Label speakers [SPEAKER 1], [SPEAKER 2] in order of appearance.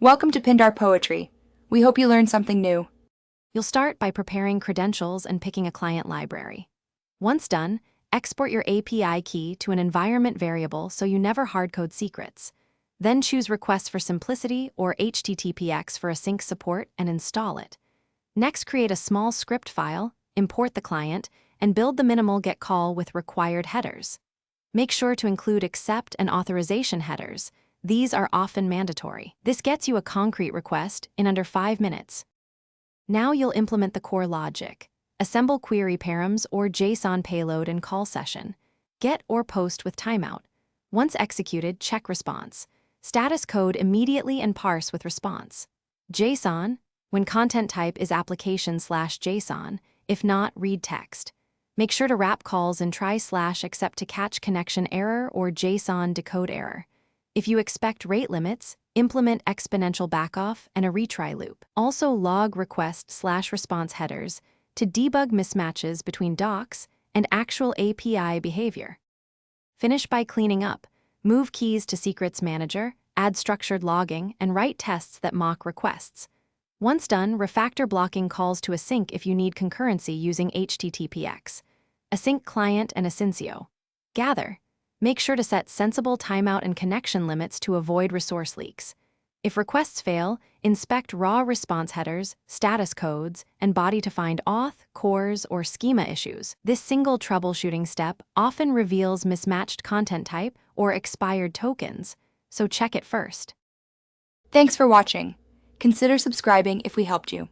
[SPEAKER 1] Welcome to Pindar Poetry. We hope you learned something new.
[SPEAKER 2] You'll start by preparing credentials and picking a client library. Once done, export your API key to an environment variable so you never hardcode secrets. Then choose Requests for Simplicity or HTTPX for async support and install it. Next, create a small script file, import the client, and build the minimal GET call with required headers. Make sure to include accept and authorization headers. These are often mandatory. This gets you a concrete request in under 5 minutes. Now you'll implement the core logic. Assemble query params or JSON payload and call session. Get or post with timeout. Once executed, check response. Status code immediately and parse with response. JSON, when content type is application/JSON, if not, read text. Make sure to wrap calls and try /except to catch connection error or JSON decode error. If you expect rate limits, implement exponential backoff and a retry loop. Also log request/response headers to debug mismatches between docs and actual API behavior. Finish by cleaning up. Move keys to Secrets Manager, add structured logging, and write tests that mock requests. Once done, refactor blocking calls to async if you need concurrency using HTTPX. Async client and asyncio. Gather. Make sure to set sensible timeout and connection limits to avoid resource leaks. If requests fail, inspect raw response headers, status codes, and body to find auth, cores, or schema issues. This single troubleshooting step often reveals mismatched content type or expired tokens, so check it first.
[SPEAKER 1] Thanks for watching. Consider subscribing if we helped you.